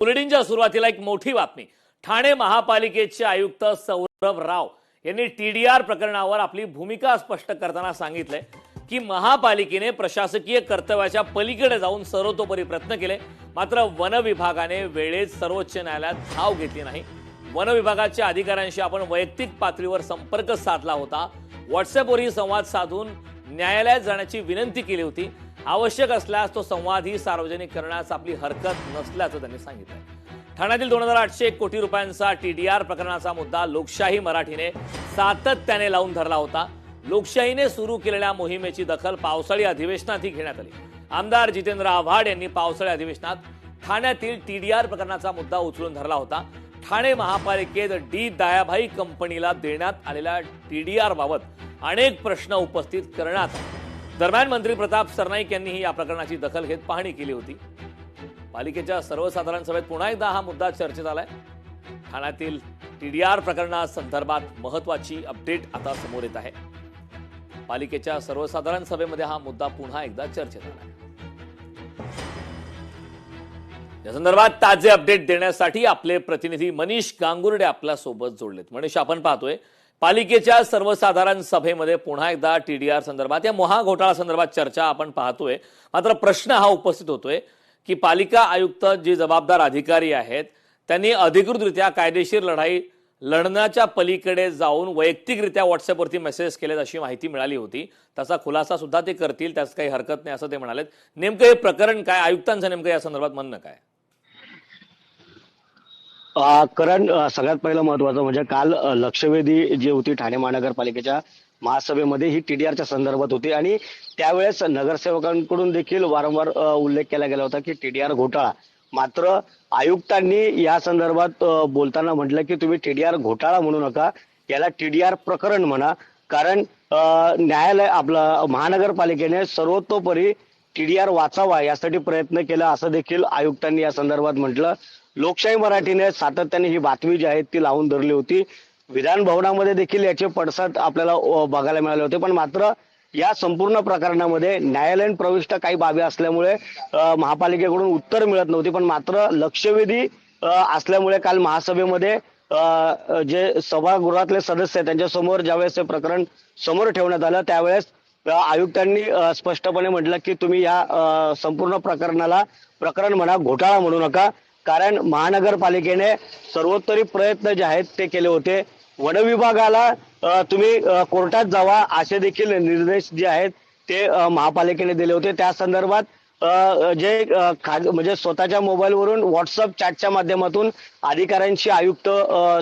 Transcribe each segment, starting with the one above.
बुलेटिनच्या सुरुवातीला एक मोठी बातमी. ठाणे महापालिकेचे आयुक्त सौरभ राव यांनी टीडीआर प्रकरणावर आपली भूमिका स्पष्ट करताना सांगितलंय की महापालिकेने प्रशासकीय कर्तव्याच्या पलीकडे जाऊन सर्वतोपरी प्रयत्न केले, मात्र वन विभागाने वेळेत सर्वोच्च न्यायालयात धाव घेतली नाही. वन विभागाच्या अधिकाऱ्यांशी आपण वैयक्तिक पातळीवर संपर्क साधला होता. व्हॉट्सअपवरही संवाद साधून न्यायालयात जाण्याची विनंती केली होती. आवश्यक असल्यास तो संवादही सार्वजनिक करण्यास आपली हरकत नसल्याचं त्यांनी सांगितलं. ठाण्यातील 2801 कोटी रुपयांचा टीडीआर प्रकरणाचा मुद्दा लोकशाही मराठीने सातत्याने लावून धरला होता. लोकशाहीने सुरू केलेल्या मोहिमेची दखल पावसाळी अधिवेशनातही घेण्यात आली. आमदार जितेंद्र आव्हाड यांनी पावसाळी अधिवेशनात ठाण्यातील टीडीआर प्रकरणाचा मुद्दा उचलून धरला होता. ठाणे महापालिकेत डी दयाभाई कंपनीला देण्यात आलेल्या टीडीआर बाबत अनेक प्रश्न उपस्थित करण्यात आले. दरम्यान मंत्री प्रताप सरनाईक यांनीही या प्रकरणाची दखल घेत पाहणी केली होती. पालिकेच्या सर्वसाधारण सभेत पुन्हा एकदा हा मुद्दा चर्चेत आलाय. ठाण्यातील टीडीआर प्रकरणासंदर्भात महत्वाची अपडेट आता समोर येत आहे. पालिकेच्या सर्वसाधारण सभेमध्ये हा मुद्दा पुन्हा एकदा चर्चेत आलाय. या संदर्भात ताजे अपडेट देण्यासाठी आपले प्रतिनिधी मनीष गांगुर्डे आपल्या सोबत जोडलेत. मनीष, आपण पाहतोय पालिकेच्या सर्वसाधारण सभेमध्ये पुन्हा एकदा टीडीआर संदर्भात या महाघोटाळा संदर्भात चर्चा आपण पाहतोय. मात्र प्रश्न हा उपस्थित होतोय की पालिका आयुक्त जे जबाबदार अधिकारी आहेत त्यांनी अधिकृतरित्या कायदेशीर लढाई लढण्याच्या पलीकडे जाऊन वैयक्तिकरित्या व्हॉट्सअपवरती मेसेज केलेत अशी माहिती मिळाली होती. त्याचा खुलासा सुद्धा ते करतील, त्यास काही हरकत नाही असं ते म्हणालेत. नेमकं हे प्रकरण काय, आयुक्तांचं नेमकं या संदर्भात म्हणणं काय? करण, सगळ्यात पहिलं महत्वाचं म्हणजे काल लक्षवेधी जी होती ठाणे महानगरपालिकेच्या महासभेमध्ये ही टीडीआरच्या संदर्भात होती आणि त्यावेळेस नगरसेवकांकडून देखील वारंवार उल्लेख केला गेला होता की टीडीआर घोटाळा. मात्र आयुक्तांनी या संदर्भात बोलताना म्हटलं की तुम्ही टीडीआर घोटाळा म्हणू नका, याला टीडीआर प्रकरण म्हणा. कारण न्यायालय आपलं महानगरपालिकेने सर्वतोपरी टीडीआर वाचावा यासाठी प्रयत्न केला असं देखील आयुक्तांनी या संदर्भात म्हटलं. लोकशाही मराठीने सातत्याने ही बातमी जी आहे ती लावून धरली होती. विधान भवनामध्ये देखील याचे पडसाद आपल्याला बघायला मिळाले होते. पण मात्र या संपूर्ण प्रकरणामध्ये न्यायालयीन प्रविष्ट काही बाबी असल्यामुळे महापालिकेकडून उत्तर मिळत नव्हती. पण मात्र लक्षवेधी असल्यामुळे काल महासभेमध्ये जे सभागृहातले सदस्य आहेत त्यांच्यासमोर ज्यावेळेस हे प्रकरण समोर ठेवण्यात आलं त्यावेळेस आयुक्तांनी स्पष्टपणे म्हटलं की तुम्ही या संपूर्ण प्रकरणाला प्रकरण म्हणा, घोटाळा म्हणू नका. कारण महानगरपालिकेने सर्वोत्तरी प्रयत्न जे आहेत ते केले होते. वन विभागाला तुम्ही कोर्टात जावा असे देखील निर्देश जे आहेत ते महापालिकेने दिले होते. त्या संदर्भात जे म्हणजे स्वतःच्या मोबाईलवरून व्हॉट्सअप चॅटच्या माध्यमातून अधिकाऱ्यांशी आयुक्त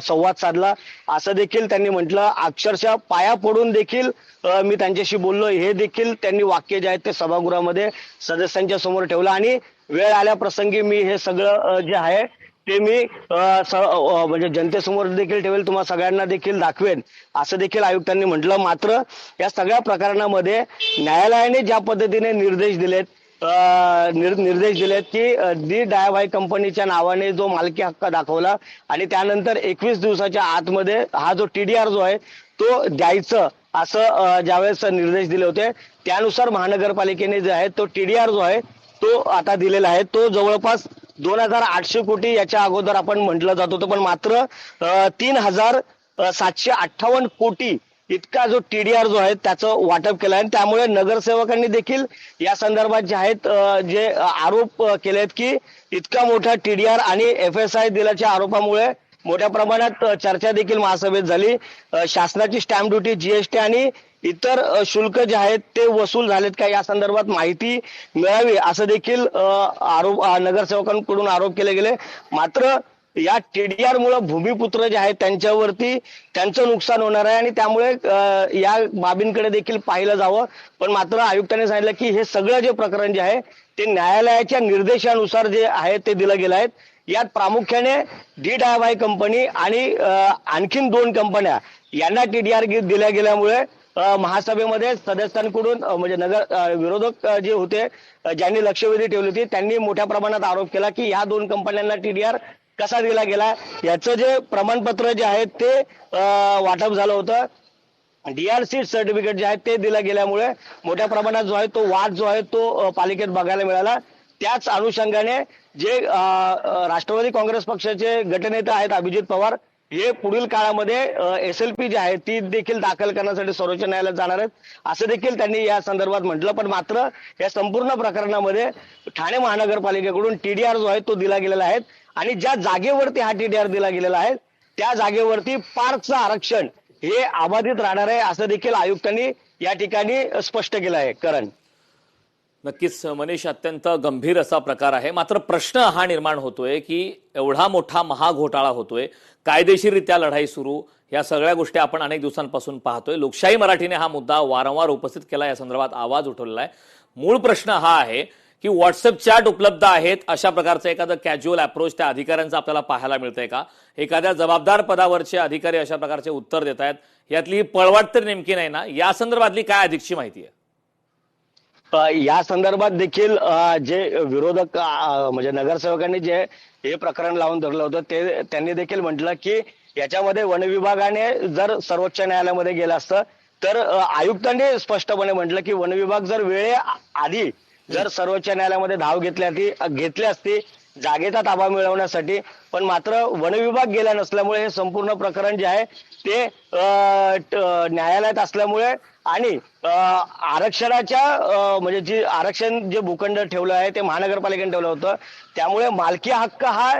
संवाद साधला असं देखील त्यांनी म्हटलं. अक्षरशः पाया पडून देखील मी त्यांच्याशी बोललो हे देखील त्यांनी वाक्य जे आहेत ते सभागृहामध्ये सदस्यांच्या समोर ठेवलं आणि वेळ आल्याप्रसंगी मी हे सगळं जे आहे ते मी म्हणजे जनतेसमोर देखील ठेवेल, तुम्हा सगळ्यांना देखील दाखवेन असं देखील आयुक्तांनी म्हटलं. मात्र या सगळ्या प्रकरणामध्ये न्यायालयाने ज्या पद्धतीने निर्देश दिलेत की डी दयाभाई कंपनीच्या नावाने जो मालकी हक्क दाखवला आणि त्यानंतर 21 दिवसाच्या आतमध्ये हा जो टीडीआर जो आहे तो द्यायचं असं ज्यावेळेस निर्देश दिले होते त्यानुसार महानगरपालिकेने जे आहे तो टीडीआर जो आहे तो आता दिलेला आहे. तो जवळपास 2800 कोटी याच्या अगोदर आपण म्हटलं जात होतं. पण मात्र 3758 कोटी इतका जो टीडीआर जो आहे त्याचं वाटप केलं आहे. त्यामुळे नगरसेवकांनी देखील या संदर्भात जे आहेत जे आरोप केले आहेत की इतका मोठा टीडीआर आणि FSI दिल्याच्या आरोपामुळे मोठ्या प्रमाणात चर्चा देखील महासभेत झाली. शासनाची स्टॅम्प ड्युटी, जीएसटी आणि इतर शुल्क जे आहेत ते वसूल झालेत का या संदर्भात माहिती मिळावी असं देखील नगरसेवकांकडून आरोप केले गेले. मात्र या टीडीआर मुळे भूमिपुत्र जे आहेत त्यांच्यावरती त्यांचं नुकसान होणार आहे आणि त्यामुळे या बाबींकडे देखील पाहिलं जावं. पण मात्र आयुक्तांनी सांगितलं की हे सगळं जे प्रकरण जे आहे ते न्यायालयाच्या निर्देशानुसार जे आहे ते दिलं गेलं आहे. यात प्रामुख्याने डी दयाभाई कंपनी आणि आणखीन 2 कंपन्या यांना टीडीआर दिल्या गेल्यामुळे महासभेमध्ये सदस्यांकडून म्हणजे विरोधक जे होते ज्यांनी लक्षवेधी ठेवली होती त्यांनी मोठ्या प्रमाणात आरोप केला की या 2 कंपन्यांना टीडीआर कसा दिला गेला. याचं जे प्रमाणपत्र जे आहे ते वाटप झालं होतं. डीआरसी सर्टिफिकेट जे आहे ते दिलं गेल्यामुळे मोठ्या प्रमाणात जो आहे तो वाद जो आहे तो पालिकेत बघायला मिळाला. त्याच अनुषंगाने जे राष्ट्रवादी काँग्रेस पक्षाचे गटनेते आहेत अभिजित पवार हे पुढील काळामध्ये SLP जी आहे ती देखील दाखल करण्यासाठी सर्वोच्च न्यायालयात जाणार आहेत असं देखील त्यांनी या संदर्भात म्हटलं. पण मात्र या संपूर्ण प्रकरणामध्ये ठाणे महानगरपालिकेकडून TDR जो आहे तो दिला गेलेला आहे आणि ज्या जागेवरती हा TDR दिला गेलेला आहे त्या जागेवरती पार्कचं आरक्षण हे अबाधित राहणार आहे असं देखील आयुक्तांनी या ठिकाणी स्पष्ट केलं आहे. करण, नक्कीच मनीष, अत्यंत गंभीर असा प्रकार आहे. मात्र प्रश्न हा निर्माण होतोय की एवढा मोठा महाघोटाळा होतोय, कायदेशीररित्या लढाई सुरू, या सगळ्या गोष्टी आपण अनेक दिवसांपासून पाहतोय. लोकशाही मराठीने हा मुद्दा वारंवार उपस्थित केला, या संदर्भात आवाज उठवलेला आहे. मूळ प्रश्न हा आहे की व्हॉट्सअप चॅट उपलब्ध आहेत, अशा प्रकारचं एखादं कॅज्युअल अप्रोच त्या अधिकाऱ्यांचा आपल्याला पाहायला मिळतंय का? एखाद्या जबाबदार पदावरचे अधिकारी अशा प्रकारचे उत्तर देत आहेत, यातली पळवाट तर नेमकी नाही ना? या संदर्भातली काय अधिकची माहिती आहे? या संदर्भात देखील जे विरोधक म्हणजे नगरसेवकांनी जे हे प्रकरण लावून धरलं होतं ते त्यांनी देखील म्हटलं की याच्यामध्ये वन विभागाने जर सर्वोच्च न्यायालयामध्ये गेलं असतं तर आयुक्तांनी स्पष्टपणे म्हटलं की वन विभाग जर आधी जर सर्वोच्च न्यायालयामध्ये धाव घेतली असती जागेचा ताबा मिळवण्यासाठी, पण मात्र वन विभाग गेला नसल्यामुळे हे संपूर्ण प्रकरण जे आहे ते न्यायालयात असल्यामुळे आणि आरक्षणाच्या म्हणजे जी आरक्षण जे भूखंड ठेवलं आहे ते महानगरपालिकेने ठेवलं होतं, त्यामुळे मालकी हक्क हा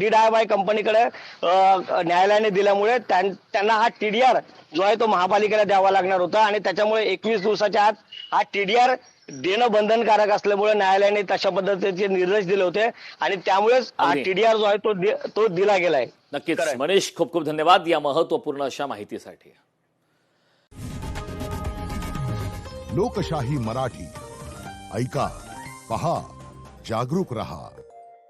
DIY कंपनीकडे न्यायालयाने दिल्यामुळे त्यांना हा TDR जो आहे तो महापालिकेला द्यावा लागणार होता आणि त्याच्यामुळे 21 दिवसाच्या आत हा TDR देणं बंधनकारक असल्यामुळे न्यायालयाने तशा पद्धतीचे निर्देश दिले होते आणि त्यामुळेच हा TDR जो आहे तो दिला गेलाय. नक्कीच मनीष, खूप खूप धन्यवाद या महत्वपूर्ण अशा माहितीसाठी. लोकशाही मराठी ऐका, पहा, जागरूक रहा.